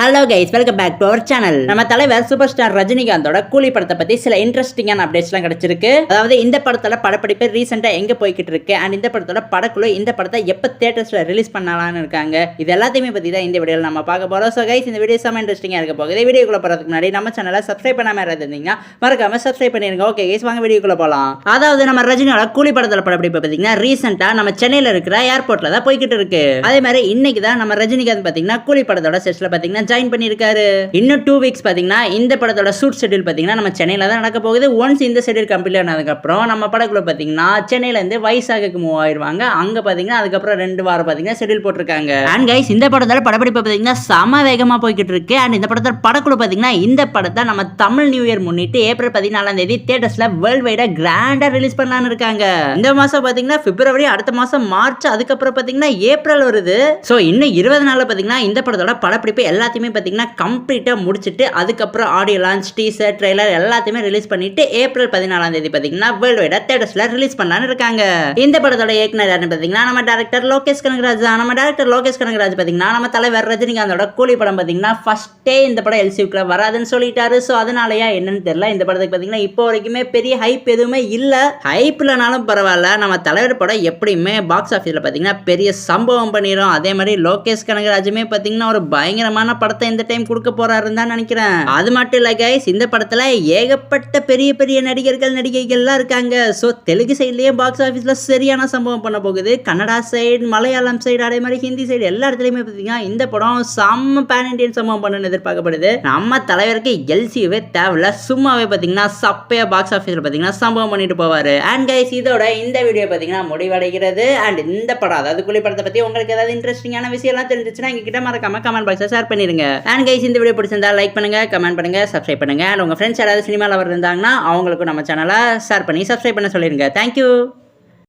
Hello guys, welcome back to our channel. நம்ம தலைவர் super star ரஜினிகாந்தோட கூலி படத்தை பத்தி சில இன்ட்ரெஸ்டிங்கான அப்டேட்ஸ்லாம் கிடைச்சிருக்கு. அதாவது இந்த படத்தோட படப்பிடிப்பு ரீசெண்டா எங்க போய்கிட்டு இருக்கு அண்ட் இந்த படத்தோட படக்குழு இந்த படத்தை எப்ப தியேட்டர்ஸ்ல ரிலீஸ் பண்ணலாம்னு இருக்காங்க. இது எல்லாத்தையுமே பத்தி தான் இந்த வீடியோல நம்ம பார்க்க போறோம். சோ கைஸ், இந்த வீடியோ செம இன்ட்ரெஸ்டிங்கா இருக்க போகுது. வீடியோக்குள்ள போறதுக்கு முன்னாடி நம்ம சேனலை சப்ஸ்கிரைப் பண்ணாம இருந்தீங்கன்னா மறக்காம சப்ஸ்கிரைப் பண்ணிருங்க. ஓகே கைஸ், வாங்க வீடியோக்குள்ள போலாம். அதாவது நம்ம ரஜினியோட கூலி படத்தோட படப்பிடிப்பு பாத்தீங்கன்னா ரீசெண்டா நம்ம சென்னையில இருக்கிற ஏர்போர்ட்ல தான் போய்கிட்டு இருக்கு. அதே மாதிரி இன்னைக்கு தான் நம்ம ரஜினிகாந்த் பாத்தீங்கன்னா கூலி படத்தோட செட்ல பாத்தீங்கன்னா ஜாயின் பண்ணிருக்காரு. இன்னும் 2 வீக்ஸ் பாத்தீங்கன்னா இந்த படத்தோட ஷூட் ஷெட்யூல் பாத்தீங்கன்னா நம்ம சென்னையில தான் நடக்க போகுது. ஒன்ஸ் இந்த ஷெட்யூல் கம்ப்ளீட் ஆனதுக்கு அப்புறம் நம்ம படக்குள்ள பாத்தீங்கன்னா சென்னையில இருந்து வைசாகுக்கு மூவ் ஆயிருவாங்க. அங்க பாத்தீங்கன்னா அதுக்கப்புறம் 2 வாரம் பாத்தீங்கன்னா ஷெட்யூல் போட்டிருக்காங்க. அண்ட் கைஸ், இந்த படத்தோட படப்பிடிப்பு பாத்தீங்கன்னா சம வேகமா போய்கிட்டு இருக்கு. அண்ட் இந்த படத்தோட படக்குழு பாத்தீங்கன்னா இந்த படத்தை நம்ம தமிழ் நியூ இயர் முன்னிட்டு ஏப்ரல் 14ஆம் தேதி தியேட்டர்ஸ்ல வேர்ல்ட் வைடா கிராண்டா ரிலீஸ் பண்ணலாம்னு இருக்காங்க. இந்த மாசம் பாத்தீங்கன்னா பிப்ரவரி, அடுத்த மாசம் மார்ச், அதுக்கப்புறம் பாத்தீங்கன்னா ஏப்ரல் வருது. சோ இன்னும் 20 நாள்ல பாத்தீங்கன்னா இந்த படத்தோட படப்பிடிப்பு எல்லாத்தையுமே பாத்தீங்கன்னா கம்ப்ளீட்டா முடிச்சிட்டு அதுக்கப்புறம் ஆடியோ லான்ச், டீசர், ட்ரெய்லர் எல்லாத்தையுமே ரிலீஸ் பண்ணிட்டு ஏப்ரல் 14ஆம் தேதி பாத்தீங்கன்னா வேர்ல்ட் வைடா தியேட்டர்ஸ்ல ரிலீஸ் பண்ணலாம்னு இருக்காங்க. இந்த படத்தோட இயக்குனர் யாருன்னு பாத்தீங்கன்னா நம்ம டைரக்டர் லோகேஷ் கனகராஜ். நம்ம டைரக்டர் லோகேஷ் கனகராஜ் பாத்தீங்கன்னா நம்ம தலைவர் ரஜினிகாந்தோட கூலி படம் பாத்தீங்கன்னா ஃபர்ஸ்டே இந்த படம் எல்சிக்குள்ள வராதுன்னு சொல்லிட்டாரு. சோ அதனாலயா என்னன்னு தெரியல. இந்த படத்துக்கு பாத்தீங்கன்னா இப்போ வரைக்குமே பெரிய ஹைப் எதுவுமே இல்ல. ஹைப் இல்லனாலும் பரவாயில்ல, நம்ம தலைவர் படம் எப்படியுமே பாக்ஸ் ஆஃபீஸ்ல பாத்தீங்கன்னா பெரிய சம்பவம் பண்ணிரும். அதே மாதிரி லோகேஷ் கனகராஜுமே பாத்தீங்கன்னா ஒரு பயங்கரமான படத்தை இந்த டைம் கொடுக்க போறாருன்னு தான் நினைக்கிறேன். அது மட்டும் இல்ல கைஸ், இந்த படத்துல ஏகப்பட்ட பெரிய பெரிய நடிகர்கள் நடிகைகள்லாம் இருக்காங்க. சோ தெலுங்கு சைட்லயே பாக்ஸ் ஆஃபீஸ்ல சரியான சம்பவம் பண்ண போகுது. கன்னடா சைடு, மலையாளம் சைடு, அதே மாதிரி ஹிந்தி சைடு எல்லா இடத்துலயுமே பாத்தீங்கன்னா இந்த படம் செம்ம பேன் இண்டியன் சம்பவம் பண்ணு எதிர்பார்க்கப்படுது. நம்ம தலைவருக்கு எல்சிவே தேவையில்ல, சும்மாவே பாத்தீங்கன்னா சப்பையா பாக்ஸ் ஆஃபீஸ்ல பாத்தீங்கன்னா சம்பவம் பண்ணிட்டு போவாரு. அண்ட் கைஸ், இதோட இந்த வீடியோ பாத்தீங்கன்னா முடிவடைகிறது. அண்ட் இந்த படம், அதாவது கூலி படத்தை பத்தி உங்களுக்கு ஏதாவது இன்ட்ரெஸ்டிங்கான விஷயம் எல்லாம் தெரிஞ்சிச்சுன்னா எங்க கிட்ட மறக்காம கமெண்ட் பாக்ஸ்ல ஷேர் பண்ணிருங்க. அண்ட் கைஸ், இந்த வீடியோ பிடிச்சிருந்தா லைக் பண்ணுங்க, கமெண்ட் பண்ணுங்க, சப்ஸ்கிரைப் பண்ணுங்க. அண்ட் உங்க ஃப்ரெண்ட்ஸ் யாராவது சினிமால இருந்தாங்கன்னா அவங்களுக்கும் நம்ம சேனலை ஷேர் பண்ணி சப்ஸ்கிரைப் பண்ண சொல்லிருங்க. தேங்க்யூ.